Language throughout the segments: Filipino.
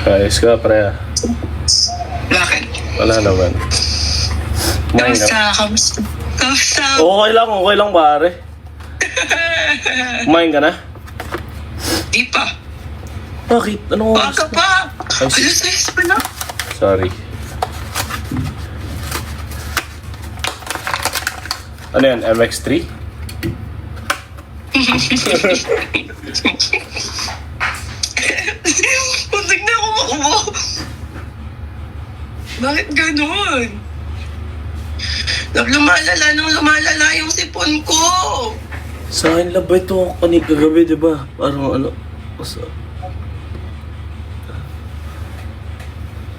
Ayos ka, pre. Bakit? Wala naman. Kumain ka. Kamusta? Kamusta? Okay lang, pare. Kumain ka na? Di pa. Bakit? Ano oras Baka na? pa. Ay, sige. Alas 6 pa na. Sorry. Ano yan? MX-3? Puntik na ako makuha. Bakit ganun? Lumalala yung sipon ko. Sa akin lang ba ito kagabi, diba? Parang ano? Basta...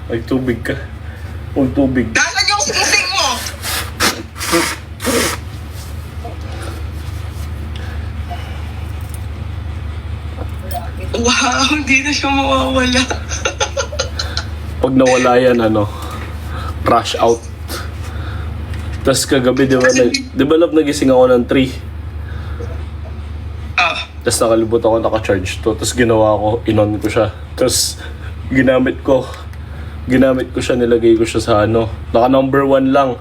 Ay, tubig ka. Huwag tubig. Nasaan yung sing mo? Wow, hindi na siya mawawala. Pag nawala yan, crash out. Tapos kagabi, di ba nagising ako ng 3? Ah, Tapos nakalibot ako, naka-charge to. Tapos ginawa ko, inon ko siya. Tapos ginamit ko siya, nilagay ko siya sa naka number 1 lang.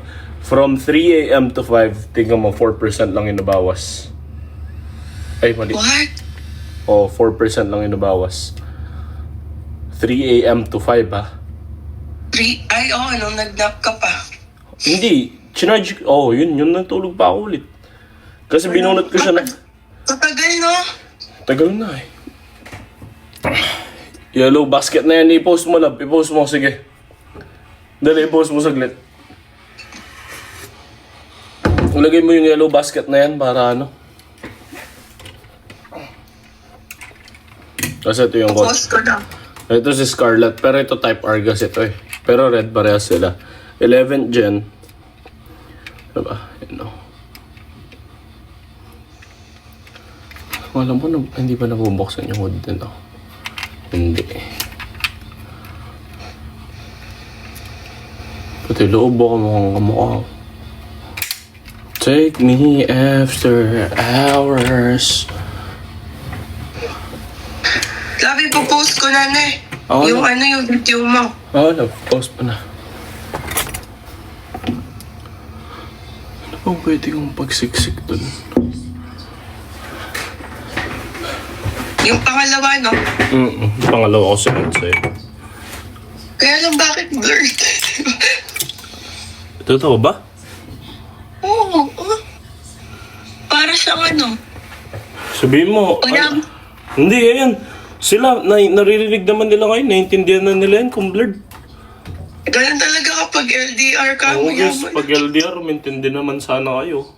From 3 a.m. to 5, tingnan mo, 4% lang yung nabawas. Ay, mali. what? O, 4% lang yung nabawas. 3 a.m. to 5, ha? 3? Ay, nung nag-nap ka pa. Hindi. Chinarge, yun natulog pa ako ulit. Kasi binunot ko siya na... Matagal, no? Tagal na eh. Yellow basket na yan, i-post mo, love. I-post mo, sige. Dali, i-post mo saglit. Ilagay mo yung yellow basket na yan para Kasi ito yung code. Post ko na. Ito si Scarlett, pero ito type R gas ito eh. Pero red parehas sila. 11th gen. Diba? Yun o. Alam mo, hindi ba nabubuksan yung hood din o? Hindi. Pati loob ako mukhang kamukha. Take me after hours. Sabi, post ko na eh. Oo, Yung yung video mo. Post pa na. Ano bang pwede kong pagsiksik dun? Yung pangalawa, no? Pangalawa ko sinend sa'yo. Kaya lang bakit blurred? Totoo ba? Oo. Para siyang Sabihin mo. Ulam. Hindi, ayan. Sila, naririnig naman nila ngayon. Naiintindihan na nila yan kung blurred. Ganun talaga kapag LDR ka. Oo, guys. mayaman. Pag LDR, maintindihan naman sana kayo.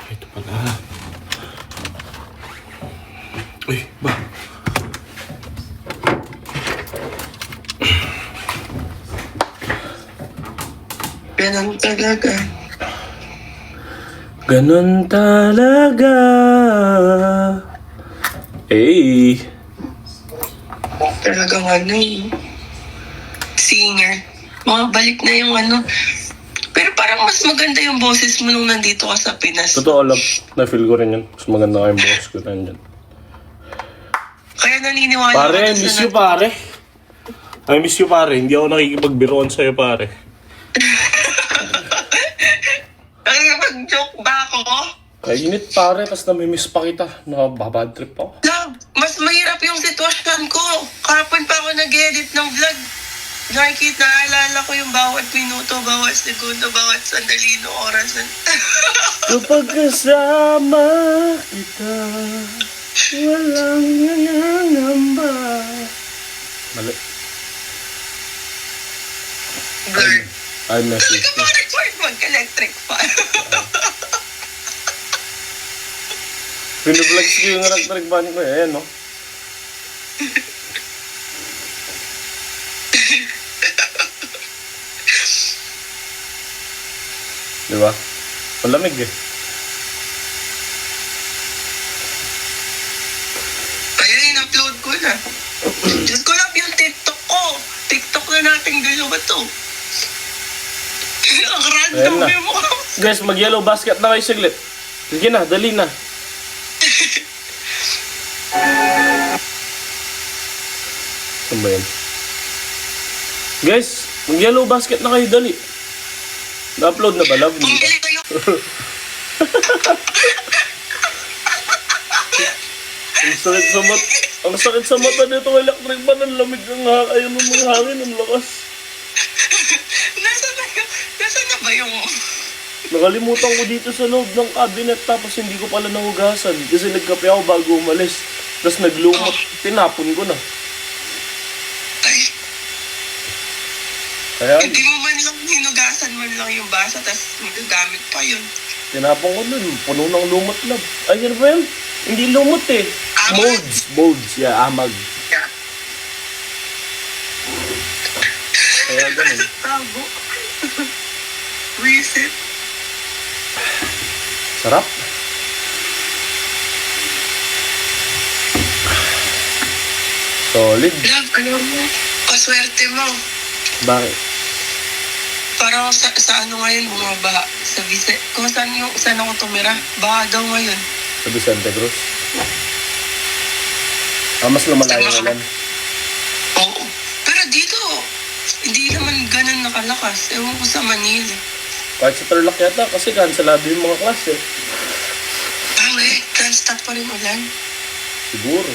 Ito pala. Uy, ba? Ganun talaga. Ganun talaga. Eh. Talagang singer. Mga balik na yung Pero parang mas maganda yung boses mo nung nandito ka sa Pinas. Totoo lang. Na-feel ko rin yun. Mas maganda kayong boss ko rin yun. Kaya naniniwala Pare, I ako miss you, pare. I miss you, pare. Hindi ako nakikipagbiroan sa'yo, pare. Nakikipag-joke ba ako? Kainit, pare. Tapos namimiss pa kita. Nakababad trip ako. Love, mas mahirap yung sitwasyon ko. Kahapon pa ako nag-edit ng vlog. Naalala ko yung bawat minuto, bawat segundo, bawat sandali ng oras. Kapag kasama kita, walang nangangamba. Mali. Blur. I miss you. Talaga mag-record mag-electric pa. Pinivlogs ko yung electric van ko. Ayan, no? Diba? Malamig eh. Kaya in-upload ko na. Diyos ko lang yung TikTok ko. TikTok na natin dalawa to. Ang random Ayan na. yung mukha. Guys, mag-yellow basket na kayo saglit. Sige na, dali na. Saan ba yan? Guys, mag-yellow basket na kayo, dali. Na-upload na ba? Love me. Bumili kayo. Ang sakit sa mata nito, electric pan, ang lamig ng ayun ng mga hangin, ang lakas. Nasaan na ba yung... Nakalimutan ko dito sa loob ng cabinet tapos hindi ko pala nahugasan kasi nagkape ako bago umalis. Tapos naglumot, tinapon ko na. Ay, Kaya hindi mo man lang hinugasan man lang yung basa tapos magagamit pa yun. tinapon ko nun, puno ng lumot lab. Ay, ano ba yun? Hindi lumot eh. Amag. Molds, yeah, amag. Yeah. Kaya ganun. Tabo. Reset. Sarap. Solid. Love, alam mo, paswerte mo. Bakit? Parang sa ano ngayon bumaba sa Vicente. Kung saan ako tumira, baha daw ngayon. Sa Vicente Cruz. Mas lumalayo na lang. Oo. Pero dito, hindi naman ganun nakalakas. Ewan ko sa Manila. Kahit sa Tarlac yata kasi kansalado yung mga klase. Non-stop pa rin ulan. Siguro.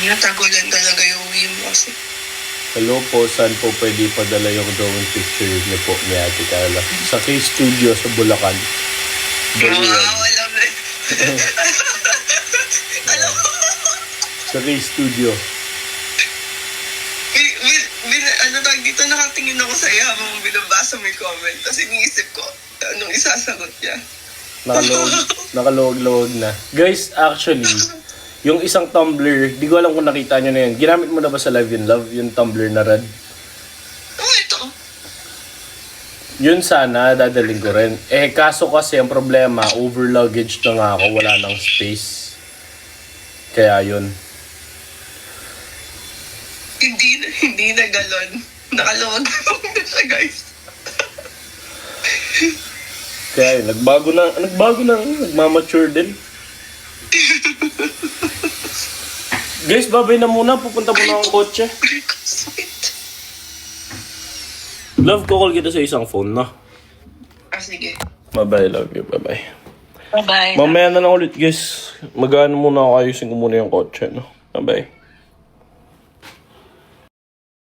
Tagulan talaga yung uwi mo kasi. Hello po, saan po pwede ipadala yung drawing picture niyo po ni Ate Carla? Sa K-Studio sa Bulacan. Wow, alam mo. Alam mo. Sa K-Studio. Ano tawag dito, nakatingin ako sa iyo habang binabasa mo yung comment. Tapos iniisip ko, anong isasagot niya. Nakaluwag-luwag na. Guys, actually, yung isang tumbler, di ko alam kung nakita nyo na yun. Ginamit mo na ba sa Live in Love, yung tumbler na red? Oh, ito. Yun sana, dadaling ko rin. Kaso kasi ang problema, over luggage na nga ako, wala nang space. Kaya yun. Hindi na galon. Nakaluwag na siya, guys. Kaya yun, nagmamature din. Guys, babay na muna. Pupunta muna ang kotse. Sweet. Love, call kita sa isang phone, no? Sige. Bye-bye, love you. Bye-bye. Bye-bye. Mamaya na lang ulit, guys. Mag-ano muna ako, ayusin ko muna yung kotse, no? Bye-bye.